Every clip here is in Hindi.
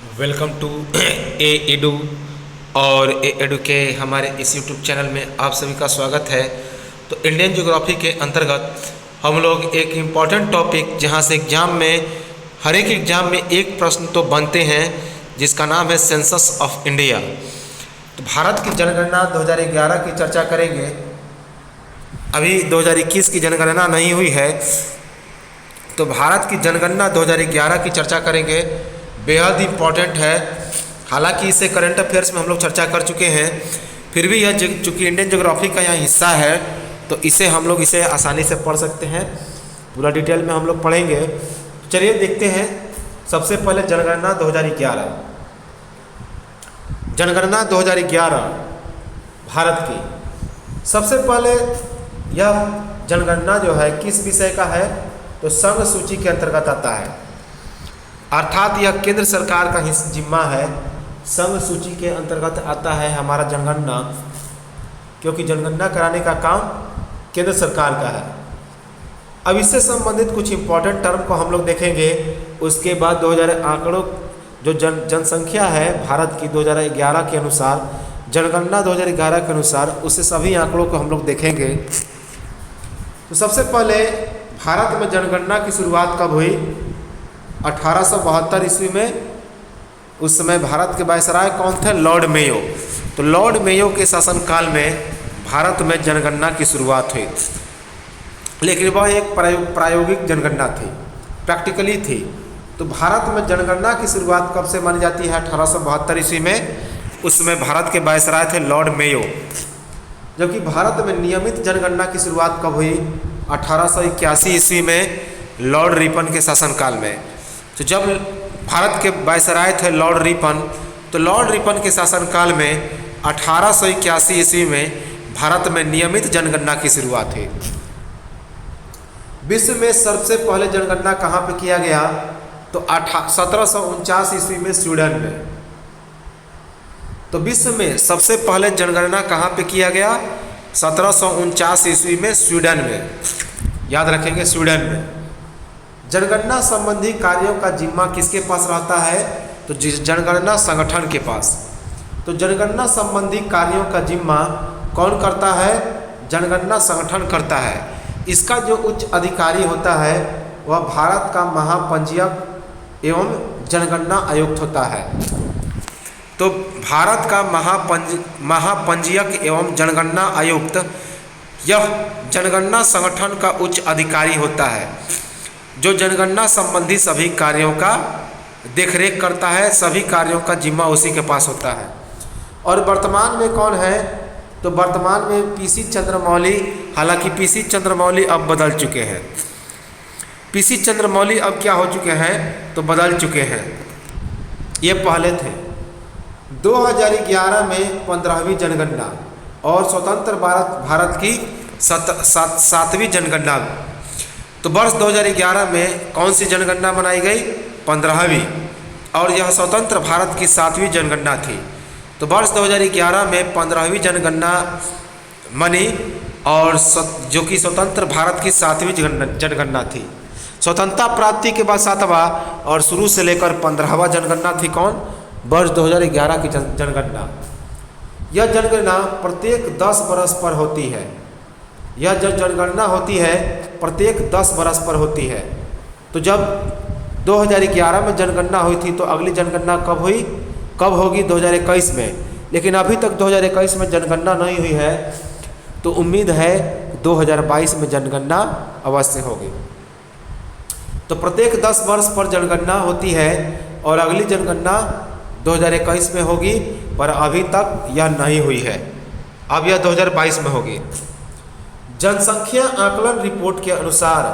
वेलकम टू ए एडू और ए एडू के हमारे इस यूट्यूब चैनल में आप सभी का स्वागत है। तो इंडियन ज्योग्राफी के अंतर्गत हम लोग एक इम्पॉर्टेंट टॉपिक जहां से एग्ज़ाम में हर एक एग्ज़ाम में एक प्रश्न तो बनते हैं जिसका नाम है सेंसस ऑफ इंडिया। तो भारत की जनगणना 2011 की चर्चा करेंगे। अभी 2021 की जनगणना नहीं हुई है, तो भारत की जनगणना 2011 की चर्चा करेंगे। बेहद इम्पॉर्टेंट है। हालांकि इसे करंट अफेयर्स में हम लोग चर्चा कर चुके हैं, फिर भी यह चूँकि इंडियन ज्योग्राफी का यहाँ हिस्सा है तो इसे हम लोग इसे आसानी से पढ़ सकते हैं। पूरा डिटेल में हम लोग पढ़ेंगे। तो चलिए देखते हैं। सबसे पहले जनगणना 2011। जनगणना 2011 भारत की सबसे पहले यह जनगणना जो है किस विषय का है, तो संघ सूची के अंतर्गत आता है। अर्थात यह केंद्र सरकार का जिम्मा है। संघ सूची के अंतर्गत आता है हमारा जनगणना, क्योंकि जनगणना कराने का काम केंद्र सरकार का है। अब इससे संबंधित कुछ इम्पोर्टेंट टर्म को हम लोग देखेंगे। उसके बाद 2000 आंकड़ों जो जनसंख्या है भारत की 2011 के अनुसार, जनगणना 2011 के अनुसार, उससे सभी आंकड़ों को हम लोग देखेंगे। तो सबसे पहले भारत में जनगणना की शुरुआत कब हुई? 1872 ईस्वी में। उस समय भारत के वायसराय कौन थे? Lord Mayo. तो लॉर्ड मेयो के शासनकाल में भारत में जनगणना की शुरुआत हुई, लेकिन वह एक प्रायोगिक जनगणना थी, प्रैक्टिकली थी। तो भारत में जनगणना की शुरुआत कब से मानी जाती है? 1872 ईस्वी में। उस समय भारत के वायसराय थे लॉर्ड मेयो। जबकि भारत में नियमित जनगणना की शुरुआत कब हुई? 1881 ईस्वी में, लॉर्ड रिपन के शासनकाल में। तो जब भारत के वायसराय थे लॉर्ड रिपन, तो लॉर्ड रिपन के शासनकाल में 1881 ईस्वी में भारत में नियमित जनगणना की शुरुआत हुई। विश्व में सबसे पहले जनगणना कहाँ पे किया गया? तो 1749 ईस्वी में स्वीडन में। तो विश्व में सबसे पहले जनगणना कहाँ पे किया गया? 1749 ईस्वी में स्वीडन में। याद रखेंगे, स्वीडन में। जनगणना संबंधी कार्यों का जिम्मा किसके पास रहता है? तो जनगणना संगठन के पास। तो जनगणना संबंधी कार्यों का जिम्मा कौन करता है? जनगणना संगठन करता है। इसका जो उच्च अधिकारी होता है वह भारत का महापंजीयक एवं जनगणना आयुक्त होता है। तो भारत का महापंजीयक एवं जनगणना आयुक्त यह जनगणना संगठन का उच्च अधिकारी होता है, जो जनगणना संबंधी सभी कार्यों का देखरेख करता है। सभी कार्यों का जिम्मा उसी के पास होता है। और वर्तमान में कौन है? तो वर्तमान में पीसी चंद्रमौली। हालांकि पीसी चंद्रमौली अब बदल चुके हैं। पीसी चंद्रमौली अब क्या हो चुके हैं? तो बदल चुके हैं। ये पहले थे। 2011 में 15वीं जनगणना और स्वतंत्र भारत की 7वीं जनगणना। तो वर्ष 2011 में कौन सी जनगणना बनाई गई? 15वीं। और यह स्वतंत्र भारत की 7वीं जनगणना थी। तो वर्ष 2011 में 15वीं जनगणना बनी, और जो कि स्वतंत्र भारत की 7वीं जनगणना थी। स्वतंत्रता प्राप्ति के बाद 7वां, और शुरू से लेकर 15वां जनगणना थी कौन? वर्ष 2011 की जनगणना। यह जनगणना प्रत्येक 10 वर्ष पर होती है। यह जो जनगणना होती है प्रत्येक 10 वर्ष पर होती है। तो जब 2011 में जनगणना हुई थी, तो अगली जनगणना कब हुई? कब होगी? 2021 में। लेकिन अभी तक 2021 में जनगणना नहीं हुई है, तो उम्मीद है 2022 में जनगणना अवश्य होगी। तो प्रत्येक 10 वर्ष पर जनगणना होती है, और अगली जनगणना 2021 में होगी, पर अभी तक यह नहीं हुई है। अब यह 2022 में होगी। जनसंख्या आकलन रिपोर्ट के अनुसार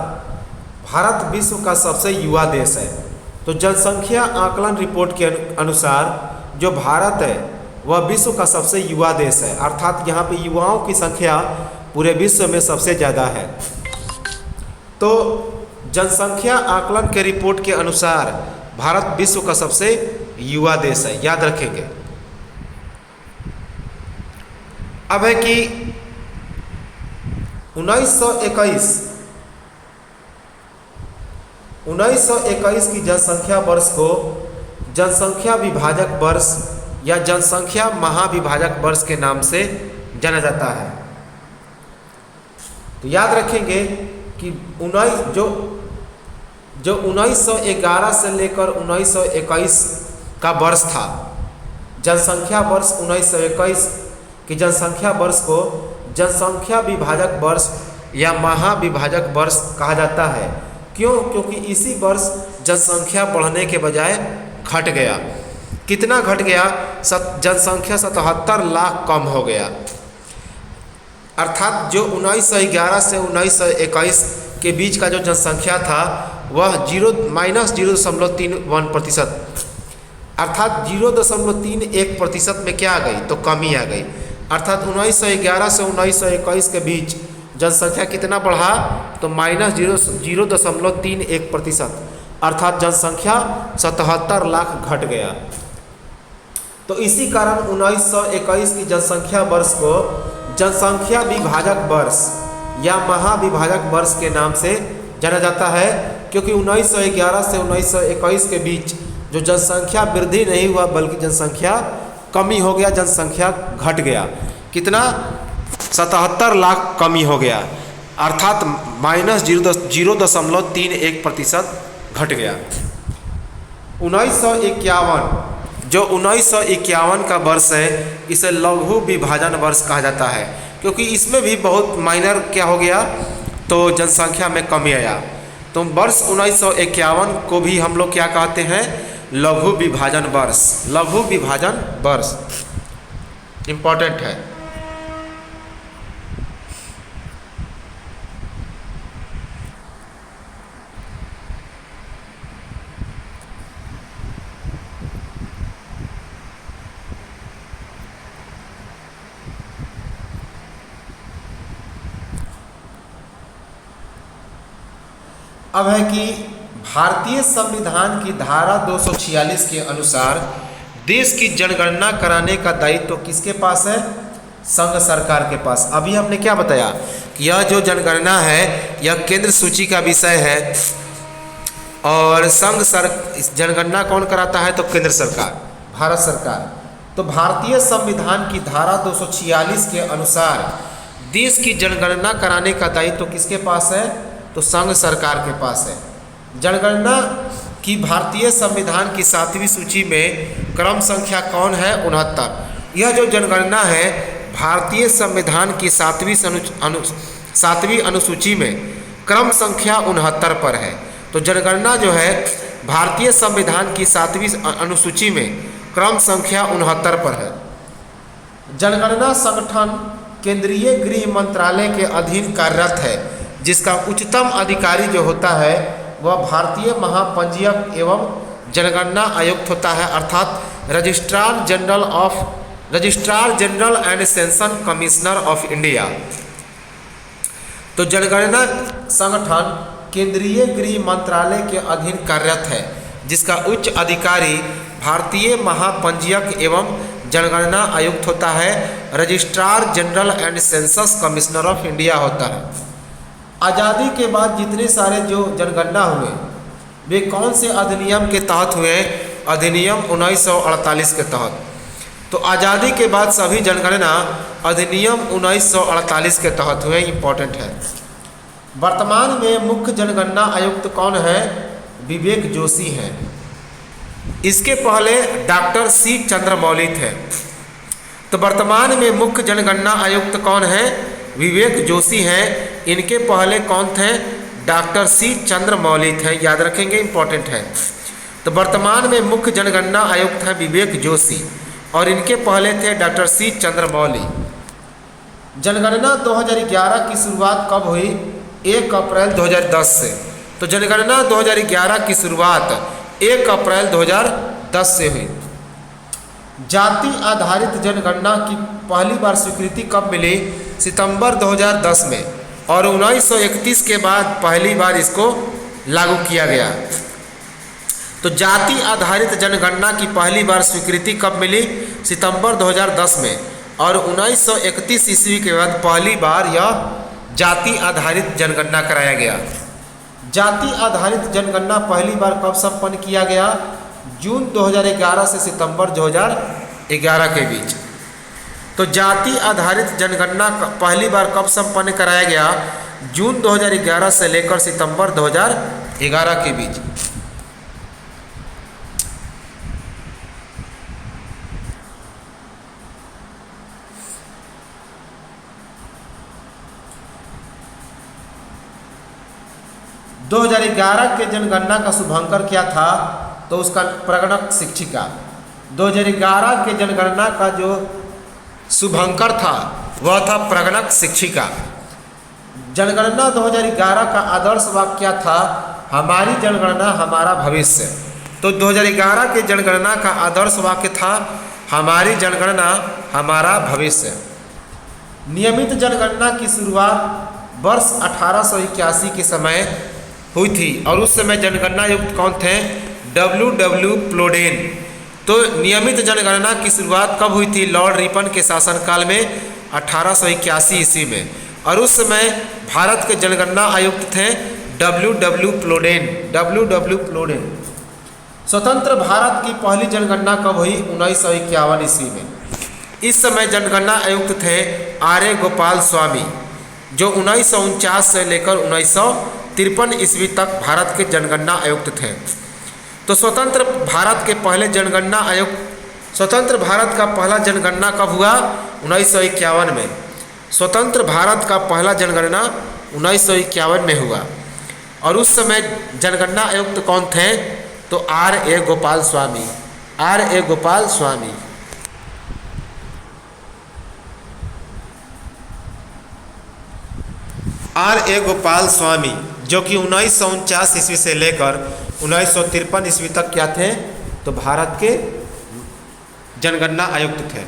भारत विश्व का सबसे युवा देश है। तो जनसंख्या आकलन रिपोर्ट के अनुसार जो भारत है वह विश्व का सबसे युवा देश है। अर्थात यहाँ पे युवाओं की संख्या पूरे विश्व में सबसे ज़्यादा है। तो जनसंख्या आकलन के रिपोर्ट के अनुसार भारत विश्व का सबसे युवा देश है। याद रखेंगे। अब है कि 1921 की जनसंख्या वर्ष को जनसंख्या विभाजक वर्ष या जनसंख्या महाविभाजक वर्ष के नाम से जाना जाता है। तो याद रखेंगे कि 1911 से लेकर 1921 का वर्ष था, जनसंख्या वर्ष 1921 की जनसंख्या वर्ष को जनसंख्या विभाजक वर्ष या महाविभाजक वर्ष कहा जाता है। क्यों? क्योंकि इसी वर्ष जनसंख्या बढ़ने के बजाय घट गया। कितना घट गया? जनसंख्या 77 लाख कम हो गया। अर्थात जो 1911 से 1921 के बीच का जो जनसंख्या था वह -0.31%, अर्थात 0.31% में क्या आ गई? तो कमी आ गई। अर्थात 1911 से 1921 के बीच जनसंख्या कितना बढ़ा? तो -0.31%, अर्थात जनसंख्या 77 लाख घट गया। तो इसी कारण 1921 की जनसंख्या वर्ष को जनसंख्या विभाजक वर्ष या महाविभाजक वर्ष के नाम से जाना जाता है, क्योंकि 1911 से 1921 के बीच जो जनसंख्या वृद्धि नहीं हुआ बल्कि जनसंख्या कमी हो गया, जनसंख्या घट गया। कितना? 77 लाख कमी हो गया, अर्थात -0.31% घट गया। 1951 जो 1951 का वर्ष है इसे लघु विभाजन वर्ष कहा जाता है, क्योंकि इसमें भी बहुत माइनर क्या हो गया? तो जनसंख्या में कमी आया। तो वर्ष 1951 को भी हम लोग क्या कहते हैं? लघु विभाजन वर्ष। लघु विभाजन वर्ष इंपॉर्टेंट है। अब है कि भारतीय संविधान की धारा 246 के अनुसार देश की जनगणना कराने का दायित्व किसके पास है? संघ सरकार के पास। अभी हमने क्या बताया कि यह जो जनगणना है यह केंद्र सूची का विषय है और जनगणना कौन कराता है? तो केंद्र सरकार, भारत सरकार। तो भारतीय संविधान की धारा 246 के अनुसार देश की जनगणना कराने का दायित्व किसके पास है? तो संघ सरकार के पास है। जनगणना की भारतीय संविधान की 7वीं सूची में क्रम संख्या कौन है? 69। यह जो जनगणना है भारतीय संविधान की 7वीं अनुसूची में क्रम संख्या 69 पर है। तो जनगणना जो है भारतीय संविधान की 7वीं अनुसूची में क्रम संख्या 69 पर है। जनगणना संगठन केंद्रीय गृह मंत्रालय के अधीन कार्यरत है, जिसका उच्चतम अधिकारी जो होता है वह भारतीय महापंजीयक एवं जनगणना आयुक्त होता है, अर्थात registrar general and sanction commissioner of India. तो जनगणना संगठन केंद्रीय गृह मंत्रालय के अधीन कार्यरत है, जिसका उच्च अधिकारी भारतीय महापंजीयक एवं जनगणना आयुक्त होता है, registrar general and census commissioner of India होता है। आज़ादी के बाद जितने सारे जो जनगणना हुए वे कौन से अधिनियम के तहत हुए? अधिनियम 1948 के तहत। तो आज़ादी के बाद सभी जनगणना अधिनियम 1948 के तहत हुए, इंपॉर्टेंट है। वर्तमान में मुख्य जनगणना आयुक्त कौन है? विवेक जोशी हैं। इसके पहले डॉक्टर सी चंद्रमौली थे। तो वर्तमान में मुख्य जनगणना आयुक्त कौन है? विवेक जोशी हैं। इनके पहले कौन थे? डॉक्टर सी चंद्रमौली थे, याद रखेंगे, इंपॉर्टेंट है। तो वर्तमान में मुख्य जनगणना आयुक्त है विवेक जोशी और इनके पहले थे डॉक्टर सी चंद्रमौली। जनगणना 2011 की शुरुआत कब हुई? 1 अप्रैल 2010 से। तो जनगणना 2011 की शुरुआत 1 अप्रैल 2010 से हुई। जाति आधारित जनगणना की पहली बार स्वीकृति कब मिली? सितंबर 2010 में, और 1931 के बाद पहली बार इसको लागू किया गया। तो जाति आधारित जनगणना की पहली बार स्वीकृति कब मिली? सितंबर 2010 में, और 1931 ईस्वी के बाद पहली बार यह जाति आधारित जनगणना कराया गया। जाति आधारित जनगणना पहली बार कब संपन्न किया गया? जून 2011 से सितंबर 2011 के बीच। तो जाति आधारित जनगणना पहली बार कब संपन्न कराया गया? जून 2011 से लेकर सितंबर 2011 के बीच। दो 2011 के जनगणना का शुभांकर क्या था? तो उसका प्रगणक शिक्षिका। 2011 के जनगणना का जो शुभांकर था वह था प्रगणक शिक्षिका। जनगणना 2011 का आदर्श वाक्य क्या था? हमारी जनगणना हमारा भविष्य। तो 2011 के जनगणना का आदर्श वाक्य था हमारी जनगणना हमारा भविष्य। नियमित जनगणना की शुरुआत वर्ष 1881 के समय हुई थी और उस समय जनगणना आयुक्त कौन थे? W प्लोडेन। तो नियमित जनगणना की शुरुआत कब हुई थी? लॉर्ड रिपन के शासनकाल में 1881 ईस्वी में, और उस समय भारत के जनगणना आयुक्त थे W प्लोडेन। स्वतंत्र भारत की पहली जनगणना कब हुई? 1951 ईस्वी में। इस समय जनगणना आयुक्त थे R.A. गोपाल स्वामी, जो 1949 से लेकर 1953 ईस्वी तक भारत के जनगणना आयुक्त थे। तो स्वतंत्र भारत के पहले जनगणना आयुक्त स्वतंत्र भारत का पहला जनगणना कब हुआ? 1951 में। स्वतंत्र भारत का पहला जनगणना 1951 में हुआ और उस समय जनगणना आयुक्त कौन थे? तो R.A. Gopal Swami. R.A. Gopal Swami. R.A. Gopal Swami जो कि 1949 ईस्वी से लेकर 1953 ईस्वी तक क्या थे? तो भारत के जनगणना आयुक्त थे।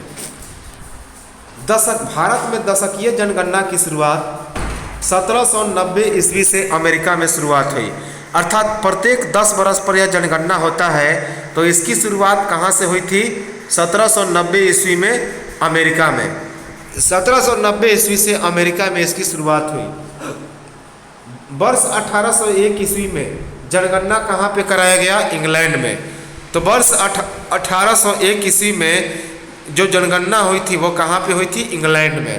भारत में दशकीय जनगणना की शुरुआत 1790 ईस्वी से अमेरिका में शुरुआत हुई, अर्थात प्रत्येक 10 वर्ष पर यह जनगणना होता है। तो इसकी शुरुआत कहाँ से हुई थी? 1790 ईस्वी में अमेरिका में। 1790 ईस्वी से अमेरिका में इसकी शुरुआत हुई। वर्ष 1801 ईस्वी में जनगणना कहाँ पे कराया गया? इंग्लैंड में। तो वर्ष 1801 ईस्वी में जो जनगणना हुई थी वो कहाँ पे हुई थी? इंग्लैंड में।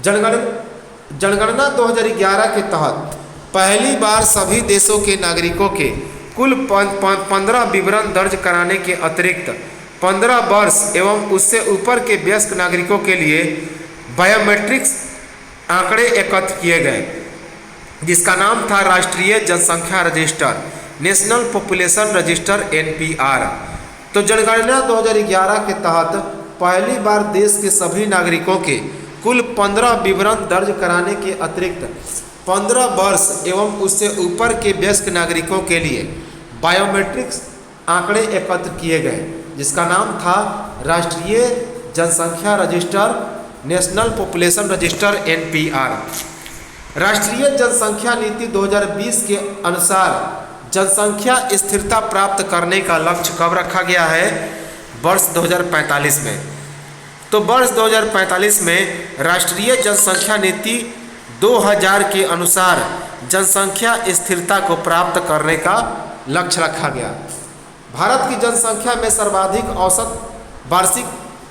जनगणना 2011 के तहत पहली बार सभी देशों के नागरिकों के कुल 15 विवरण दर्ज कराने के अतिरिक्त 15 वर्ष एवं उससे ऊपर के वयस्क नागरिकों के लिए बायोमेट्रिक्स आंकड़े एकत्र किए गए, जिसका नाम था राष्ट्रीय जनसंख्या register, national population register NPR। तो जनगणना 2011 के तहत पहली बार देश के सभी नागरिकों के कुल 15 विवरण दर्ज कराने के अतिरिक्त 15 वर्ष एवं उससे ऊपर के वयस्क नागरिकों के लिए बायोमेट्रिक्स आंकड़े एकत्र किए गए, जिसका नाम था राष्ट्रीय जनसंख्या register, national population register NPR। राष्ट्रीय जनसंख्या नीति 2020 के अनुसार जनसंख्या स्थिरता प्राप्त करने का लक्ष्य कब रखा गया है? वर्ष 2045 में। तो वर्ष 2045 में राष्ट्रीय जनसंख्या नीति 2000 के अनुसार जनसंख्या स्थिरता को प्राप्त करने का लक्ष्य रखा गया। भारत की जनसंख्या में सर्वाधिक औसत वार्षिक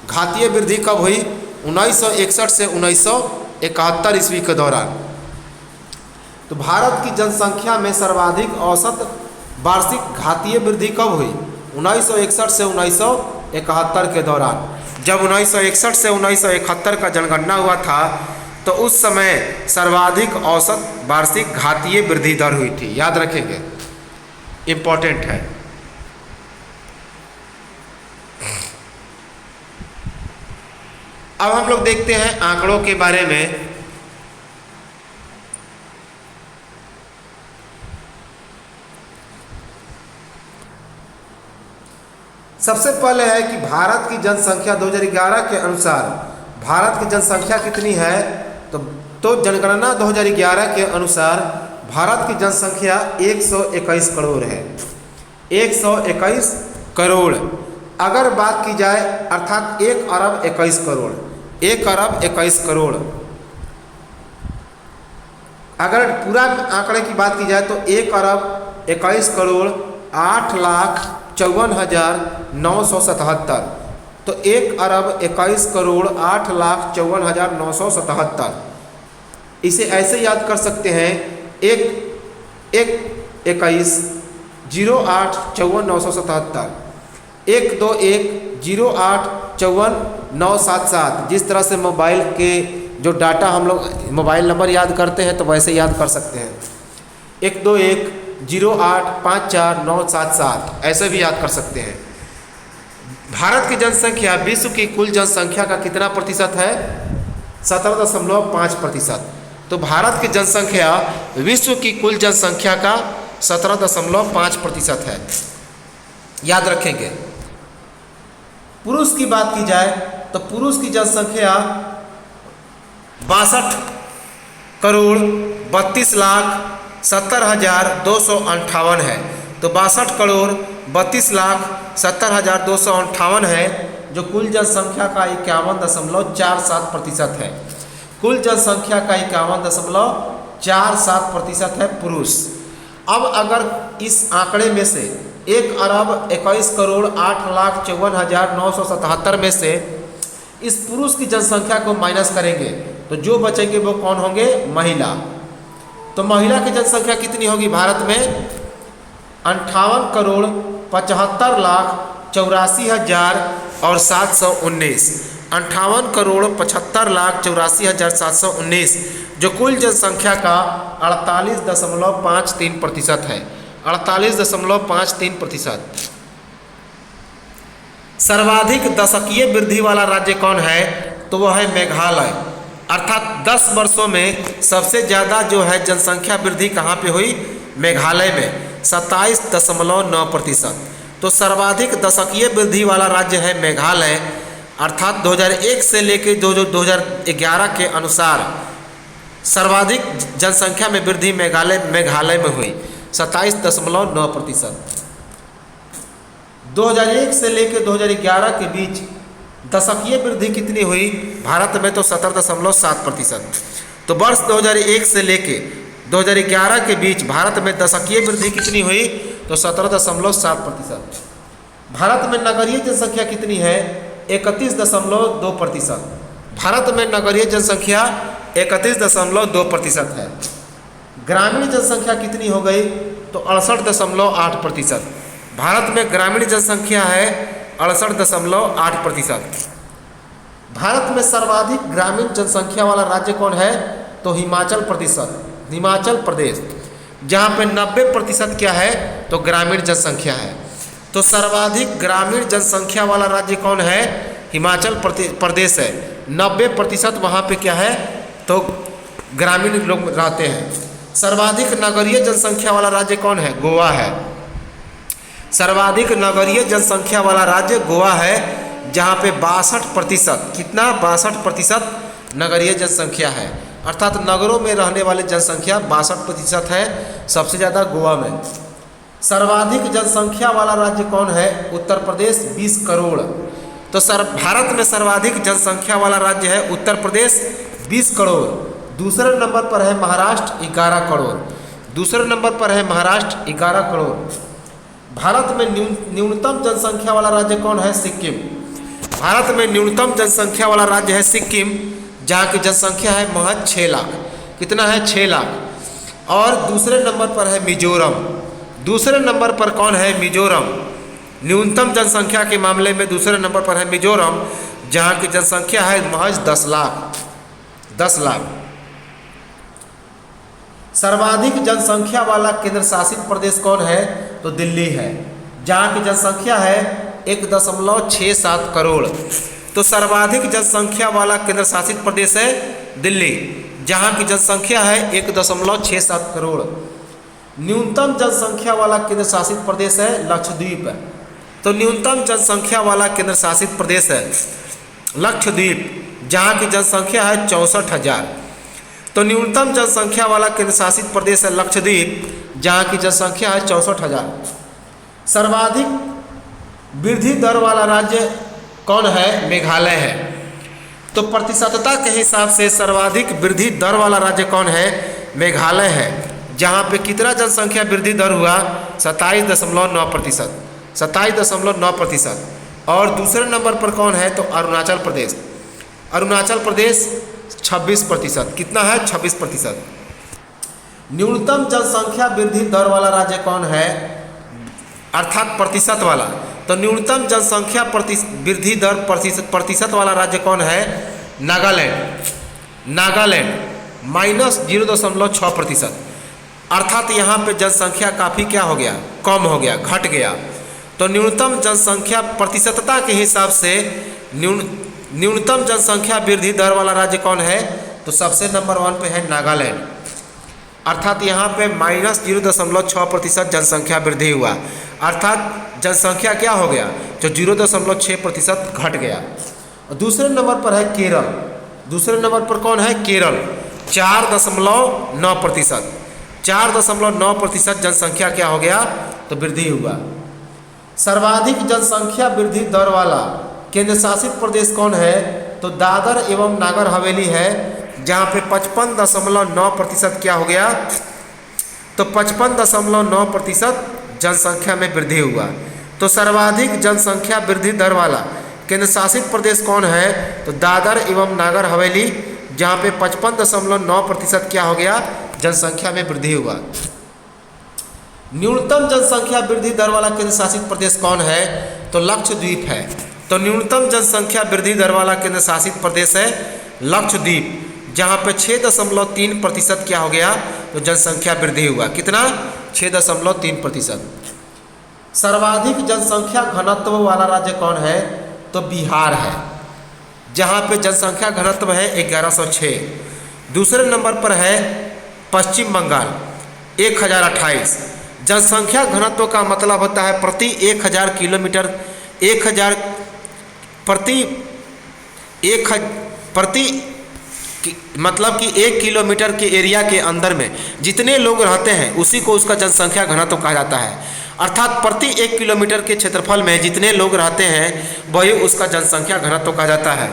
घातीय वृद्धि कब हुई? 1961 से 1971 ईस्वी के दौरान। तो भारत की जनसंख्या में सर्वाधिक औसत वार्षिक घातीय वृद्धि कब हुई? 1961 से 1971 के दौरान। जब 1961 से 1971 का जनगणना हुआ था तो उस समय सर्वाधिक औसत वार्षिक घातीय वृद्धि दर हुई थी। याद रखेंगे, इम्पोर्टेंट है। अब हम लोग देखते हैं आंकड़ों के बारे में। सबसे पहले है कि भारत की जनसंख्या 2011 के अनुसार भारत की जनसंख्या कितनी है? तो जनगणना 2011 के अनुसार भारत की जनसंख्या 121 करोड़ है। 121 करोड़। अगर बात की जाए अर्थात 1 अरब 21 करोड़, 1 अरब 21 करोड़। अगर पूरा आंकड़े की बात की जाए तो 1 अरब 21 करोड़ 8,54,977। तो 1,21,08,54,977। इसे ऐसे याद कर सकते हैं, 1,21,08,54,977, 1,21,08,54,977। जिस तरह से मोबाइल के जो डाटा हम लोग मोबाइल नंबर याद करते हैं तो वैसे याद कर सकते हैं, 1,21,08,54,977 ऐसे भी याद कर सकते हैं। भारत की जनसंख्या विश्व की कुल जनसंख्या का कितना प्रतिशत है? 17.5%। तो भारत की जनसंख्या विश्व की कुल जनसंख्या का 17.5% है, याद रखेंगे। पुरुष की बात की जाए तो पुरुष की जनसंख्या 62,32,70,258 है। तो 62,32,70,258 है, जो कुल जनसंख्या का 51.47% है। कुल जनसंख्या का 51.47% है पुरुष। अब अगर इस आंकड़े में से 1,21,08,54,977 में से इस पुरुष की जनसंख्या को माइनस करेंगे तो जो बचेंगे वो कौन होंगे? महिला। तो महिला की जनसंख्या कितनी होगी भारत में? 58,75,84,719। 58,75,84,719 जो कुल जनसंख्या का 48.53% है। 48.53%। सर्वाधिक दशकीय वृद्धि वाला राज्य कौन है? तो वह है मेघालय। अर्थात 10 वर्षों में सबसे ज़्यादा जो है जनसंख्या वृद्धि कहाँ पे हुई? मेघालय में 27.9%। तो सर्वाधिक दशकीय वृद्धि वाला राज्य है मेघालय। अर्थात 2001 से लेकर 2011 के अनुसार सर्वाधिक जनसंख्या में वृद्धि मेघालय में हुई 27.9%। 2001 से लेकर 2011 के बीच दशकीय वृद्धि कितनी हुई भारत में? तो 17.7%। तो वर्ष 2001 से लेकर 2011 के बीच भारत में दशकीय वृद्धि कितनी हुई? तो 17.7%। भारत में नगरीय जनसंख्या कितनी है? 31.2%। भारत में नगरीय जनसंख्या 31.2% है। ग्रामीण जनसंख्या कितनी हो गई? तो 68.8%। भारत में ग्रामीण जनसंख्या है 68.8%। भारत में सर्वाधिक ग्रामीण जनसंख्या वाला राज्य कौन है? तो हिमाचल प्रदेश, जहाँ पे 90% क्या है? तो ग्रामीण जनसंख्या है। तो सर्वाधिक ग्रामीण जनसंख्या वाला राज्य कौन है? हिमाचल प्रदेश है। 90% वहाँ पे क्या है? तो ग्रामीण लोग रहते हैं। सर्वाधिक नगरीय जनसंख्या वाला राज्य कौन है? गोवा है। सर्वाधिक नगरीय जनसंख्या वाला राज्य गोवा है, जहाँ पे 62%, कितना? 62% नगरीय जनसंख्या है। अर्थात नगरों में रहने वाली जनसंख्या 62% है, सबसे ज़्यादा गोवा में। सर्वाधिक जनसंख्या वाला राज्य कौन है? उत्तर प्रदेश 20 करोड़। तो भारत में सर्वाधिक जनसंख्या वाला राज्य है उत्तर प्रदेश 20 करोड़। दूसरे नंबर पर है महाराष्ट्र 11 करोड़। दूसरे नंबर पर है महाराष्ट्र 11 करोड़। भारत में न्यूनतम जनसंख्या वाला राज्य कौन है? सिक्किम। भारत में न्यूनतम जनसंख्या वाला राज्य है सिक्किम, जहाँ की जनसंख्या है महज 6 लाख। कितना है? 6 लाख। और दूसरे नंबर पर है मिजोरम। दूसरे नंबर पर कौन है? मिजोरम। न्यूनतम जनसंख्या के मामले में दूसरे नंबर पर है मिजोरम, जहाँ की जनसंख्या है महज 10 लाख। 10 लाख। सर्वाधिक जनसंख्या वाला केंद्र शासित प्रदेश कौन है? तो दिल्ली है, जहाँ की जनसंख्या है 1.67 करोड़। तो सर्वाधिक जनसंख्या वाला केंद्र शासित प्रदेश है दिल्ली, जहाँ की जनसंख्या है 1.67 करोड़। न्यूनतम जनसंख्या वाला केंद्र शासित प्रदेश है लक्षद्वीप। तो न्यूनतम जनसंख्या वाला केंद्र शासित प्रदेश है लक्षद्वीप, जहाँ की जनसंख्या है 64,000। तो न्यूनतम जनसंख्या वाला केंद्र शासित प्रदेश है लक्षद्वीप, जहाँ की जनसंख्या है 64,000। सर्वाधिक वृद्धि दर वाला राज्य कौन है? मेघालय है। तो प्रतिशतता के हिसाब से सर्वाधिक वृद्धि दर वाला राज्य कौन है? मेघालय है, जहाँ पे कितना जनसंख्या वृद्धि दर हुआ 27.9%, 27.9%। और दूसरे नंबर पर कौन है तो अरुणाचल प्रदेश, अरुणाचल प्रदेश 26%। कितना है 26%। न्यूनतम जनसंख्या वृद्धि दर वाला राज्य कौन है अर्थात प्रतिशत वाला, तो न्यूनतम जनसंख्या वृद्धि दर प्रतिशत वाला राज्य कौन है नागालैंड, नागालैंड -0.6%। अर्थात यहाँ पे जनसंख्या काफ़ी क्या हो गया कम हो गया, घट गया। तो न्यूनतम जनसंख्या प्रतिशतता के हिसाब से न्यूनतम जनसंख्या वृद्धि दर वाला राज्य कौन है तो सबसे नंबर 1 पे है नागालैंड। अर्थात यहाँ पे -0.6% जनसंख्या वृद्धि हुआ, अर्थात जनसंख्या क्या हो गया जो 0.6% घट गया। और दूसरे नंबर पर है केरल, दूसरे नंबर पर कौन है केरल 4.9%, 4.9% जनसंख्या क्या हो गया तो वृद्धि हुआ। सर्वाधिक जनसंख्या वृद्धि दर वाला केंद्र शासित प्रदेश कौन है तो दादर एवं नागर हवेली है, जहाँ पे 55.9% क्या हो गया तो 55.9% जनसंख्या में वृद्धि हुआ। तो सर्वाधिक जनसंख्या वृद्धि दर वाला केंद्र शासित प्रदेश कौन है तो दादर एवं नागर हवेली, जहाँ पे 55.9% क्या हो गया जनसंख्या में वृद्धि हुआ। न्यूनतम जनसंख्या वृद्धि दर वाला केंद्र शासित प्रदेश कौन है तो लक्षद्वीप है। तो न्यूनतम जनसंख्या वृद्धि दर वाला केंद्र शासित प्रदेश है लक्षद्वीप, जहाँ पे 6.3% क्या हो गया तो जनसंख्या वृद्धि हुआ। कितना 6.3%। सर्वाधिक जनसंख्या घनत्व वाला राज्य कौन है तो बिहार है, जहाँ पे जनसंख्या घनत्व है 1106। दूसरे नंबर पर है पश्चिम बंगाल 1028। जनसंख्या घनत्व का मतलब होता है प्रति 1000 किलोमीटर, मतलब कि 1 किलोमीटर के एरिया के अंदर में जितने लोग रहते हैं उसी को उसका जनसंख्या घनत्व कहा जाता है। अर्थात प्रति 1 किलोमीटर के क्षेत्रफल में जितने लोग रहते हैं वही उसका जनसंख्या घनत्व कहा जाता है।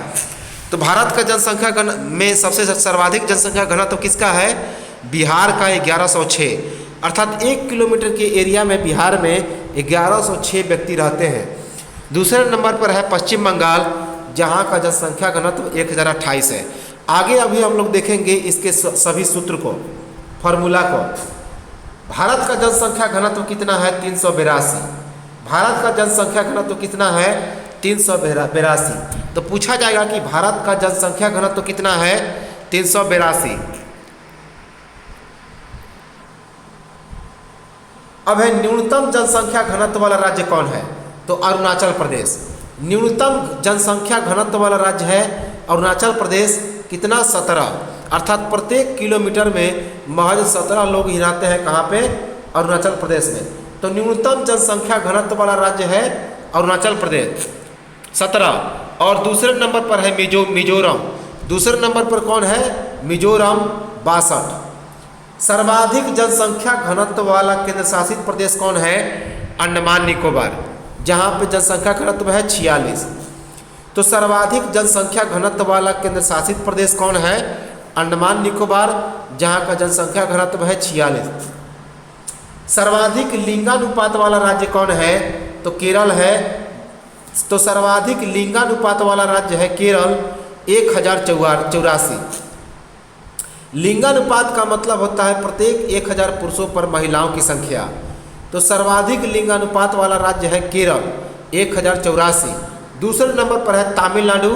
तो भारत का जनसंख्या में सबसे सर्वाधिक जनसंख्या घनत्व किसका है बिहार का 1106। अर्थात 1 किलोमीटर के एरिया में बिहार में 1106 व्यक्ति रहते हैं। दूसरे नंबर पर है पश्चिम बंगाल, जहाँ का जनसंख्या घनत्व 1028 है। आगे अभी हम लोग देखेंगे इसके सभी सूत्र को, फॉर्मूला को। भारत का जनसंख्या घनत्व कितना है 382। भारत का जनसंख्या घनत्व कितना है 382। तो पूछा जाएगा कि भारत का जनसंख्या घनत्व कितना है 382। अब है न्यूनतम जनसंख्या घनत्व वाला राज्य कौन है तो अरुणाचल प्रदेश। न्यूनतम जनसंख्या घनत्व वाला राज्य है अरुणाचल प्रदेश। कितना 17। अर्थात प्रत्येक किलोमीटर में महज 17 लोग ही रहते हैं कहाँ पे अरुणाचल प्रदेश में। तो न्यूनतम जनसंख्या घनत्व वाला राज्य है अरुणाचल प्रदेश 17। और दूसरे नंबर पर है मिजोरम। दूसरे नंबर पर कौन है मिजोरम 62। सर्वाधिक जनसंख्या घनत्व वाला केंद्र शासित प्रदेश कौन है अंडमान निकोबार, जहाँ पे जनसंख्या घनत्व है 46। तो सर्वाधिक जनसंख्या घनत्व वाला केंद्र शासित प्रदेश कौन है अंडमान निकोबार, जहाँ का जनसंख्या घनत्व है 46। सर्वाधिक लिंगानुपात वाला राज्य कौन है तो केरल है। तो सर्वाधिक लिंगानुपात वाला राज्य है केरल 1084। लिंगानुपात का मतलब होता है प्रत्येक 1000 पुरुषों पर महिलाओं की संख्या। तो सर्वाधिक लिंगानुपात वाला राज्य है केरल 1084। दूसरे नंबर पर है तमिलनाडु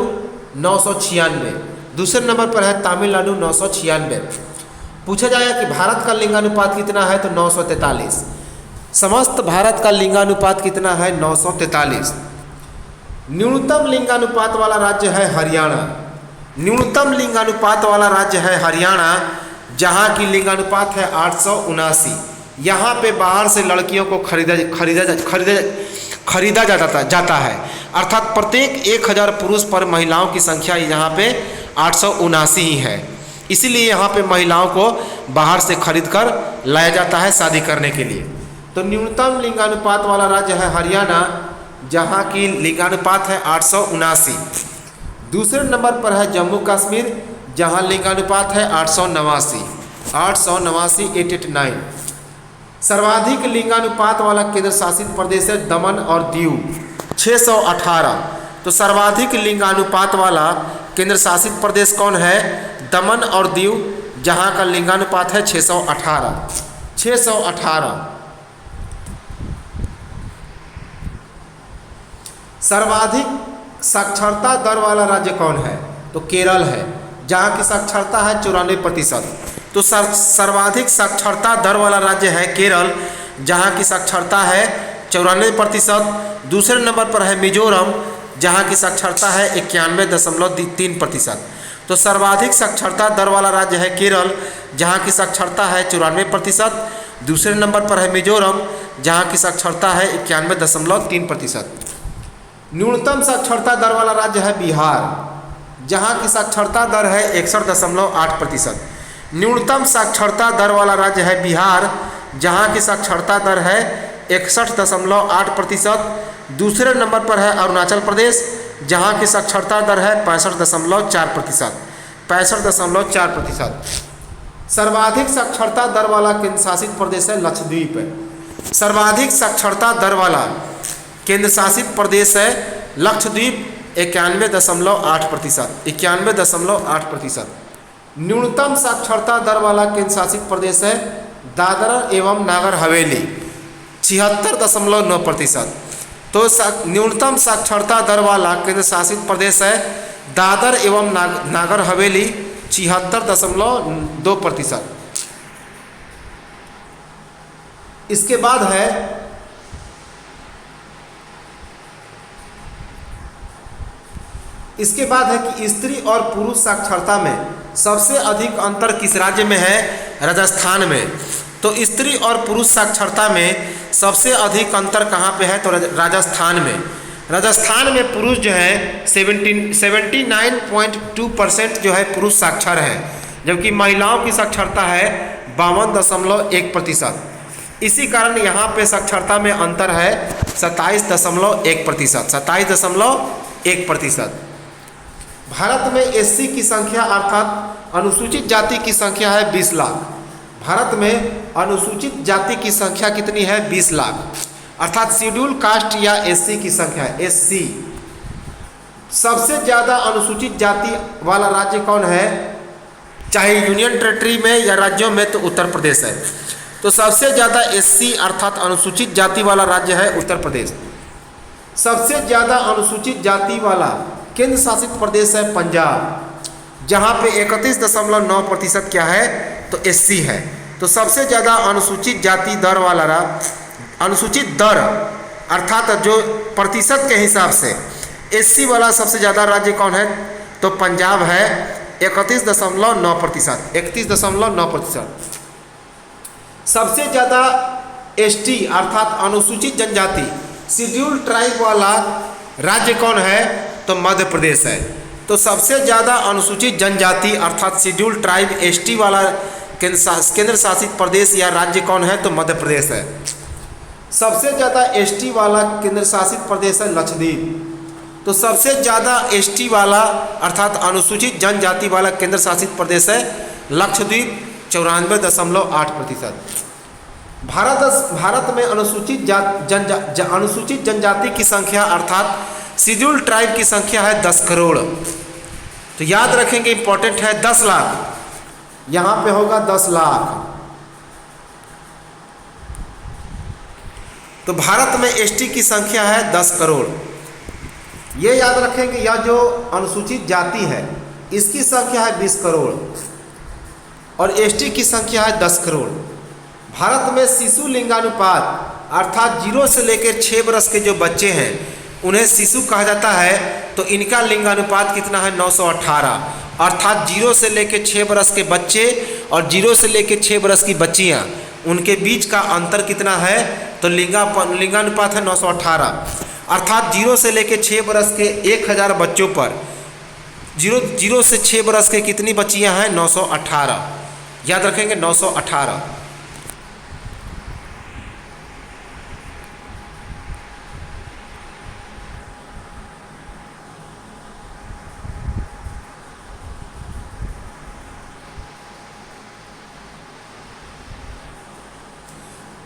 996। दूसरे नंबर पर है तमिलनाडु 996। पूछा जाएगा कि भारत का लिंगानुपात कितना है तो 943। समस्त भारत का लिंगानुपात कितना है 943। न्यूनतम लिंगानुपात वाला राज्य है हरियाणा। न्यूनतम लिंगानुपात वाला राज्य है हरियाणा, जहाँ की लिंगानुपात है 879। यहाँ पे बाहर से लड़कियों को खरीदा जाता है। अर्थात प्रत्येक 1000 पुरुष पर महिलाओं की संख्या यहाँ पे 879 ही है। इसीलिए यहाँ पे महिलाओं को बाहर से खरीद कर लाया जाता है शादी करने के लिए। तो न्यूनतम लिंगानुपात वाला राज्य है हरियाणा, जहाँ की लिंगानुपात है 879। दूसरे नंबर पर है जम्मू कश्मीर, जहाँ लिंगानुपात है 889। 889 889। सर्वाधिक लिंगानुपात वाला केंद्र शासित प्रदेश है दमन और दीव 618। तो सर्वाधिक लिंगानुपात वाला केंद्र शासित प्रदेश कौन है? दमन और दीव, जहां का लिंगानुपात है 618। 618। सर्वाधिक साक्षरता दर वाला राज्य कौन है? तो केरल है, जहां की साक्षरता है 94%। तो सर्वाधिक साक्षरता दर वाला राज्य है केरल, जहां की साक्षरता है 94%। दूसरे नंबर पर है मिजोरम, जहां की साक्षरता है 91.3%। तो सर्वाधिक साक्षरता दर वाला राज्य है केरल, जहां की साक्षरता है 94%। दूसरे नंबर पर है मिजोरम, जहां की साक्षरता है 91.3%। न्यूनतम साक्षरता दर वाला राज्य है बिहार, जहां की साक्षरता दर है 61.8%। न्यूनतम साक्षरता दर वाला राज्य है बिहार, जहां की साक्षरता दर है 61.8%। दूसरे नंबर पर है अरुणाचल प्रदेश, जहां की साक्षरता दर है 65.4%। 65.4%। सर्वाधिक साक्षरता दर वाला केंद्र शासित प्रदेश है लक्षद्वीप। सर्वाधिक साक्षरता दर वाला केंद्र शासित प्रदेश है लक्षद्वीप 91.8%। 91.8%। न्यूनतम साक्षरता दर वाला केंद्र शासित प्रदेश है दादरा एवं नागर हवेली 76.9%। तो न्यूनतम साक्षरता दर वाला केंद्र शासित प्रदेश है दादर एवं नागर हवेली 76.2%। इसके बाद है कि स्त्री और पुरुष साक्षरता में सबसे अधिक अंतर किस राज्य में है? राजस्थान में। तो स्त्री और पुरुष साक्षरता में सबसे अधिक अंतर कहाँ पे है? तो राजस्थान में। राजस्थान में पुरुष जो है 79.2% जो है पुरुष साक्षर है, जबकि महिलाओं की साक्षरता है 52.1%। इसी कारण यहाँ पे साक्षरता में अंतर है 27.1%। 27.1%। भारत में एससी की संख्या अर्थात अनुसूचित जाति की संख्या है 20 लाख। भारत में अनुसूचित जाति की संख्या कितनी है? 20 लाख। अर्थात शेड्यूल कास्ट या एससी की संख्या है एससी। सबसे ज़्यादा अनुसूचित जाति वाला राज्य कौन है? चाहे यूनियन टेरिटरी में या राज्यों में, तो उत्तर प्रदेश है। तो सबसे ज़्यादा एससी अर्थात अनुसूचित जाति वाला राज्य है उत्तर प्रदेश। सबसे ज़्यादा अनुसूचित जाति वाला केंद्र शासित प्रदेश है पंजाब, जहाँ पे 31.9% क्या है? तो एससी है। तो सबसे ज़्यादा अनुसूचित जाति दर वाला अनुसूचित दर अर्थात जो प्रतिशत के हिसाब से एससी वाला सबसे ज़्यादा राज्य कौन है? तो पंजाब है 31.9%। 31.9%। सबसे ज़्यादा एसटी अर्थात अनुसूचित जनजाति शेड्यूल ट्राइब वाला राज्य कौन है? तो मध्य प्रदेश है। तो सबसे ज़्यादा अनुसूचित जनजाति अर्थात शेड्यूल ट्राइब एसटी वाला केंद्र शासित प्रदेश या राज्य कौन है? तो मध्य प्रदेश है। सबसे ज़्यादा एसटी वाला केंद्र शासित प्रदेश है लक्षद्वीप। तो सबसे ज़्यादा एसटी वाला अर्थात अनुसूचित जनजाति वाला केंद्र शासित प्रदेश है लक्षद्वीप 94.8%। भारत में अनुसूचित जनजाति की संख्या अर्थात शेड्यूल ट्राइब की संख्या है 10 करोड़। तो याद रखेंगे, इंपॉर्टेंट है 10 लाख, यहाँ पे होगा 10 लाख। तो भारत में एसटी की संख्या है 10 करोड़। ये याद रखेंगे, यह जो अनुसूचित जाति है इसकी संख्या है 20 करोड़ और एसटी की संख्या है 10 करोड़। भारत में शिशु लिंगानुपात अर्थात 0 से लेकर 6 वर्ष के जो बच्चे हैं उन्हें शिशु कहा जाता है। तो इनका लिंगानुपात कितना है? 918। अर्थात 0 से लेकर 6 वर्ष के बच्चे और 0 से लेकर 6 वर्ष की बच्चियां, उनके बीच का अंतर कितना है? तो लिंगानुपात है 918। अर्थात 0 से लेकर 6 वर्ष के 1000 बच्चों पर 0 से 6 वर्ष के कितनी बच्चियां हैं? 918। याद रखेंगे 918।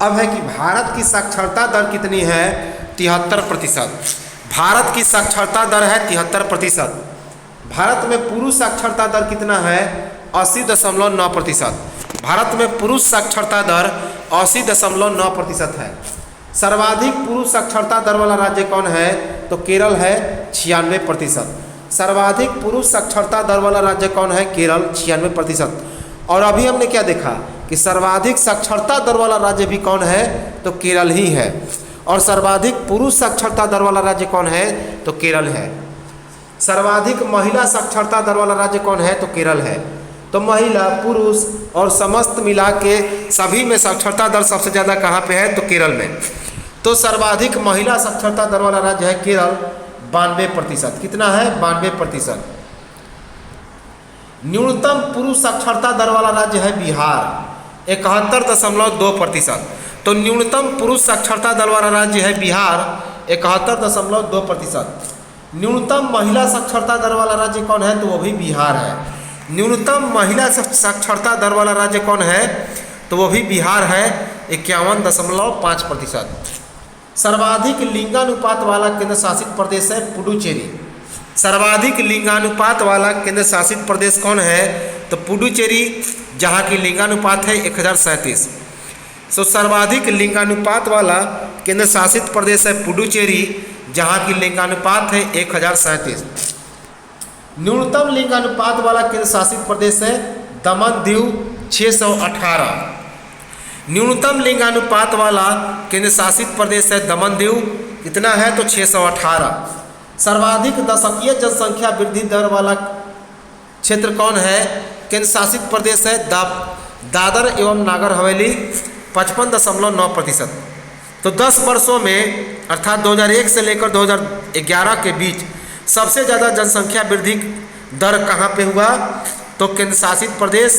अब है कि भारत की साक्षरता दर कितनी है? 73%। भारत की साक्षरता दर है 73%। भारत में पुरुष साक्षरता दर कितना है? 80.9%। भारत में पुरुष साक्षरता दर 80.9% है। सर्वाधिक पुरुष साक्षरता दर वाला राज्य कौन है? तो केरल है 96%। सर्वाधिक पुरुष साक्षरता दर वाला राज्य कौन है? केरल 96%। और अभी हमने क्या देखा कि सर्वाधिक साक्षरता दर वाला राज्य भी कौन है? तो केरल ही है। और सर्वाधिक पुरुष साक्षरता दर वाला राज्य कौन है? तो केरल है। सर्वाधिक महिला साक्षरता दर वाला राज्य कौन है? तो केरल है। तो महिला, पुरुष और समस्त मिला के सभी में साक्षरता दर सबसे ज़्यादा कहाँ पे है? तो केरल में। तो सर्वाधिक महिला साक्षरता दर वाला राज्य है केरल, 92%। कितना है? 92%। न्यूनतम पुरुष साक्षरता दर वाला राज्य है बिहार, 71.2%। तो न्यूनतम पुरुष साक्षरता दर वाला राज्य है बिहार, 71.2%। न्यूनतम महिला साक्षरता दर वाला राज्य कौन है? तो वो भी बिहार है। न्यूनतम महिला साक्षरता दर वाला राज्य कौन है? तो वो भी बिहार है, 51.5%। सर्वाधिक लिंगानुपात वाला केंद्र शासित प्रदेश है पुडुचेरी। सर्वाधिक लिंगानुपात वाला केंद्र शासित प्रदेश कौन है? तो पुडुचेरी, जहाँ की लिंगानुपात है 1037। तो सर्वाधिक लिंगानुपात वाला केंद्र शासित प्रदेश है पुडुचेरी, जहाँ की लिंगानुपात है 1037। न्यूनतम लिंगानुपात वाला केंद्र शासित प्रदेश है दमन दीव, 618। न्यूनतम लिंगानुपात वाला केंद्र शासित प्रदेश है दमन दीव, कितना है? तो 618। सर्वाधिक दशकीय जनसंख्या वृद्धि दर वाला क्षेत्र कौन है? केंद्र शासित प्रदेश है दादर एवं नागर हवेली, 55.9%। तो 10 वर्षों में अर्थात 2001 से लेकर 2011 के बीच सबसे ज़्यादा जनसंख्या वृद्धि दर कहाँ पे हुआ? तो केंद्र शासित प्रदेश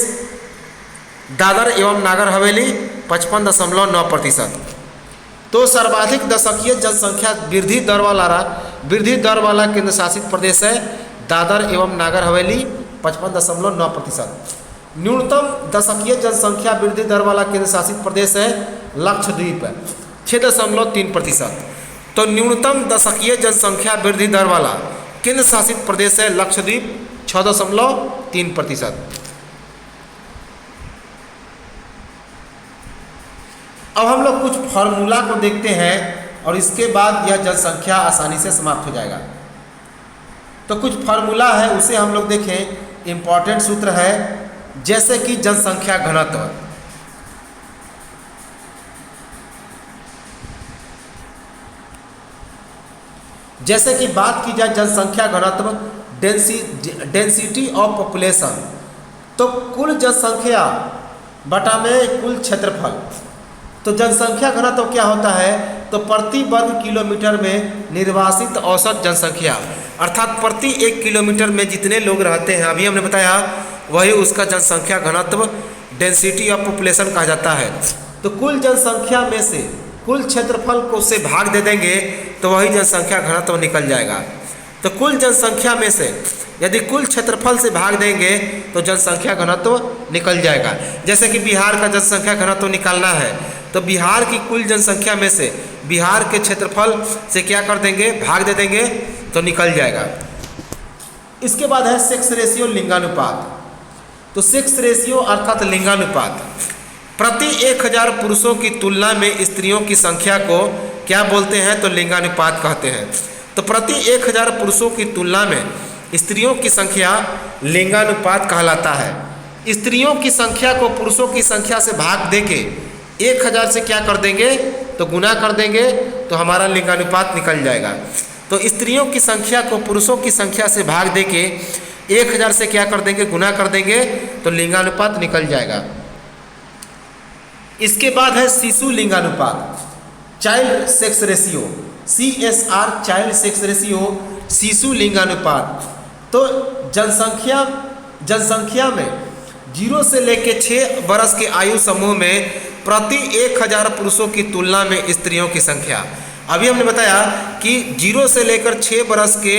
दादर एवं नागर हवेली, 55.9%। तो सर्वाधिक दशकीय जनसंख्या वृद्धि दर वाला केंद्र शासित प्रदेश है दादर एवं नागर हवेली, 55.9%। न्यूनतम दशकीय जनसंख्या वृद्धि दर वाला केंद्र शासित प्रदेश है लक्षद्वीप, 6.3%। तो न्यूनतम दशकीय जनसंख्या वृद्धि दर वाला केंद्र शासित प्रदेश है लक्षद्वीप, 6.3%। अब हम लोग कुछ फार्मूला को देखते हैं और इसके बाद यह जनसंख्या आसानी से समाप्त हो जाएगा। तो कुछ फार्मूला है, उसे हम लोग देखें। इम्पॉर्टेंट सूत्र है, जैसे कि जनसंख्या घनत्व। जैसे कि बात की जाए जनसंख्या घनत्व, डेंसिटी ऑफ पॉपुलेशन, तो कुल जनसंख्या बटा में कुल क्षेत्रफल। तो जनसंख्या घनत्व क्या होता है? तो प्रति वर्ग किलोमीटर में निर्वासित औसत जनसंख्या, अर्थात प्रति 1 किलोमीटर में जितने लोग रहते हैं, अभी हमने बताया, वही उसका जनसंख्या घनत्व डेंसिटी ऑफ पॉपुलेशन कहा जाता है। तो कुल जनसंख्या में से कुल क्षेत्रफल को से भाग दे देंगे तो वही जनसंख्या घनत्व निकल जाएगा। तो कुल जनसंख्या में से यदि कुल क्षेत्रफल से भाग देंगे तो जनसंख्या घनत्व निकल जाएगा। जैसे कि बिहार का जनसंख्या घनत्व निकालना है तो बिहार की कुल जनसंख्या में से बिहार के क्षेत्रफल से क्या कर देंगे? भाग दे देंगे तो निकल जाएगा। इसके बाद है सेक्स रेशियो, लिंगानुपात। तो सेक्स रेशियो अर्थात लिंगानुपात, प्रति 1000 पुरुषों की तुलना में स्त्रियों की संख्या को क्या बोलते हैं? तो लिंगानुपात कहते हैं। तो प्रति 1000 पुरुषों की तुलना में स्त्रियों की संख्या लिंगानुपात कहलाता है। स्त्रियों की संख्या को पुरुषों की संख्या से भाग देके 1000 से क्या कर देंगे? तो गुना कर देंगे तो हमारा लिंगानुपात निकल जाएगा। तो स्त्रियों की संख्या को पुरुषों की संख्या से भाग देके 1000 से क्या कर देंगे? गुना कर देंगे तो लिंगानुपात निकल जाएगा। इसके बाद है शिशु लिंगानुपात, child sex ratio, CSR, child sex ratio, शिशु लिंगानुपात। तो जनसंख्या में 0 से लेकर 6 वर्ष के आयु समूह में प्रति 1000 पुरुषों की तुलना में स्त्रियों की संख्या, अभी हमने बताया कि 0 से लेकर 6 वर्ष के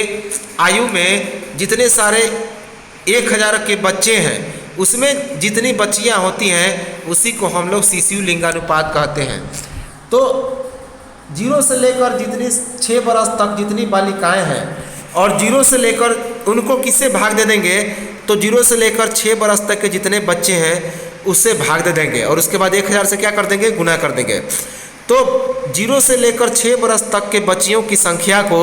आयु में जितने सारे 1000 के बच्चे हैं उसमें जितनी बच्चियां होती हैं उसी को हम लोग शिशु लिंगानुपात कहते हैं। तो 0 से लेकर जितनी 6 बरस तक जितनी बालिकाएं हैं और 0 से लेकर उनको किससे भाग दे देंगे, तो 0 से लेकर 6 बरस तक के जितने बच्चे हैं उससे भाग दे देंगे और उसके बाद 1000 से क्या कर देंगे, गुना कर देंगे। तो 0 से लेकर 6 बरस तक के बच्चियों की संख्या को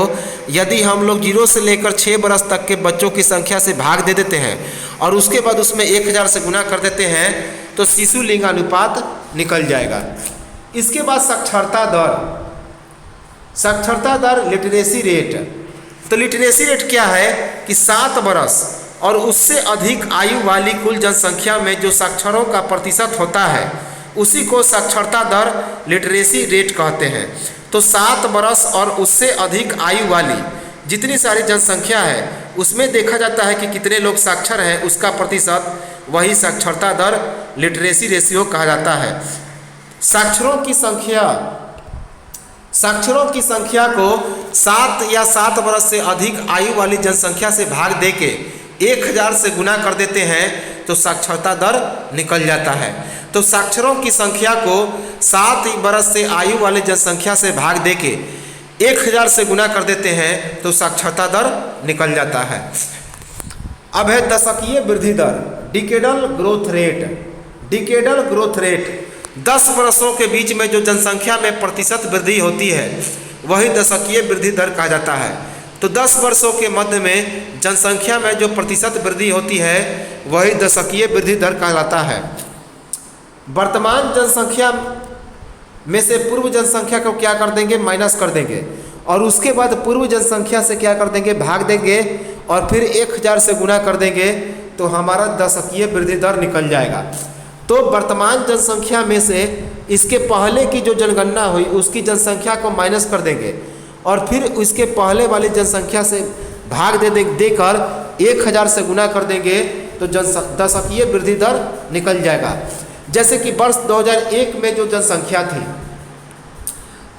यदि हम लोग 0 से लेकर 6 बरस तक के बच्चों की संख्या से भाग दे देते हैं और उसके बाद उसमें 1000 से गुना कर देते हैं तो शिशु लिंगानुपात निकल जाएगा। इसके बाद साक्षरता दर, साक्षरता दर लिटरेसी रेट। तो लिटरेसी रेट क्या है कि 7 बरस और उससे अधिक आयु वाली कुल जनसंख्या में जो साक्षरों का प्रतिशत होता है उसी को साक्षरता दर लिटरेसी रेट कहते हैं। तो 7 बरस और उससे अधिक आयु वाली जितनी सारी जनसंख्या है उसमें देखा जाता है कि कितने लोग साक्षर हैं, उसका प्रतिशत, वही साक्षरता दर लिटरेसी रेशियो कहा जाता है। साक्षरों की संख्या को 7 या 7 बरस से अधिक आयु वाली जनसंख्या से भाग देके 1000 से गुना कर देते हैं तो साक्षरता दर निकल जाता है। तो साक्षरों की संख्या को 7 बरस से आयु वाले जनसंख्या से भाग देके 1000 से गुना कर देते हैं तो साक्षरता दर निकल जाता है। अब है दशकीय वृद्धि दर, decadal growth rate. Decadal growth rate 10 वर्षों के बीच में जो जनसंख्या में प्रतिशत वृद्धि होती है वही दशकीय वृद्धि दर कहा जाता है। तो 10 वर्षों के मध्य में जनसंख्या में जो प्रतिशत वृद्धि होती है वही दशकीय वृद्धि दर कहलाता है। वर्तमान जनसंख्या में से पूर्व जनसंख्या को क्या कर देंगे, माइनस कर देंगे और उसके बाद पूर्व जनसंख्या से क्या कर देंगे, भाग देंगे और फिर 1000 से गुना कर देंगे तो हमारा दशकीय वृद्धि दर निकल जाएगा। तो वर्तमान जनसंख्या में से इसके पहले की जो जनगणना हुई उसकी जनसंख्या को माइनस कर देंगे और फिर उसके पहले वाली जनसंख्या से भाग देकर 1000 से गुना कर देंगे तो दशकीय वृद्धि दर निकल जाएगा। जैसे कि वर्ष 2001 में जो जनसंख्या थी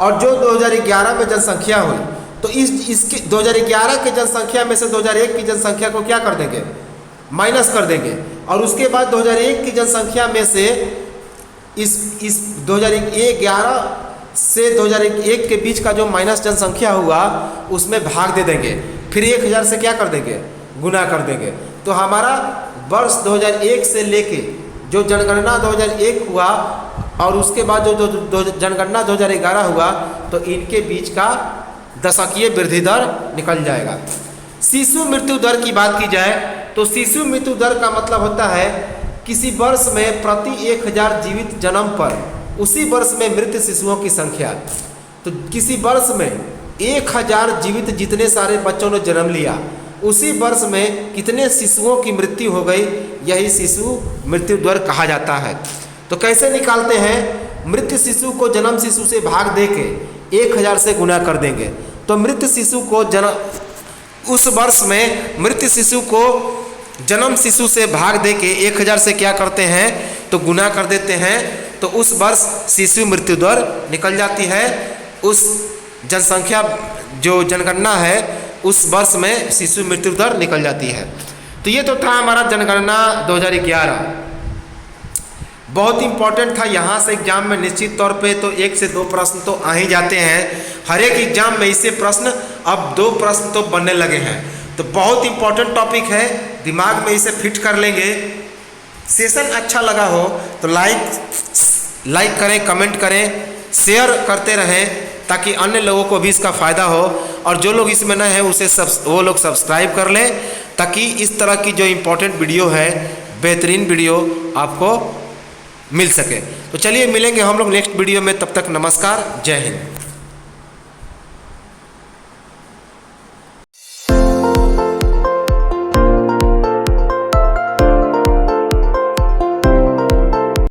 और जो 2011 में जनसंख्या हुई तो इसके 2011 के जनसंख्या में से 2001 की जनसंख्या को क्या कर देंगे, माइनस कर देंगे और उसके बाद 2001 की जनसंख्या में से इस 2011 से 2001 के बीच का जो माइनस जनसंख्या हुआ उसमें भाग दे देंगे, फिर 1000 से क्या कर देंगे, गुना कर देंगे। तो हमारा वर्ष 2001 से लेके जो जनगणना 2001 हुआ और उसके बाद जो जनगणना 2011 हुआ तो इनके बीच का दशकीय वृद्धि दर निकल जाएगा। शिशु मृत्यु दर की बात की जाए तो शिशु मृत्यु दर का मतलब होता है किसी वर्ष में प्रति 1000 जीवित जन्म पर उसी वर्ष में मृत शिशुओं की संख्या। तो किसी वर्ष में 1000 जीवित जितने सारे बच्चों ने जन्म लिया उसी वर्ष में कितने शिशुओं की मृत्यु हो गई, यही शिशु मृत्यु दर कहा जाता है। तो कैसे निकालते हैं, मृत शिशु को जन्म शिशु से भाग देके 1000 से गुना कर देंगे तो मृत शिशु को उस वर्ष में मृत शिशु को जन्म शिशु से भाग देके 1000 से क्या करते हैं तो गुना कर देते हैं तो उस वर्ष शिशु मृत्यु दर निकल जाती है। उस जनसंख्या जो जनगणना है उस वर्ष में शिशु मृत्यु दर निकल जाती है। तो ये तो था हमारा जनगणना 2011, बहुत इंपॉर्टेंट था। यहाँ से एग्जाम में निश्चित तौर पे तो 1 से 2 प्रश्न तो आ ही जाते हैं, हर एक एग्जाम में इससे प्रश्न अब 2 प्रश्न तो बनने लगे हैं। तो बहुत इंपॉर्टेंट टॉपिक है, दिमाग में इसे फिट कर लेंगे। सेशन अच्छा लगा हो तो लाइक करें, कमेंट करें, शेयर करते रहें ताकि अन्य लोगों को भी इसका फ़ायदा हो और जो लोग इसमें नए हैं वो लोग सब्सक्राइब कर लें ताकि इस तरह की जो इम्पोर्टेंट वीडियो है, बेहतरीन वीडियो आपको मिल सके। तो चलिए मिलेंगे हम लोग नेक्स्ट वीडियो में, तब तक नमस्कार, जय हिंद।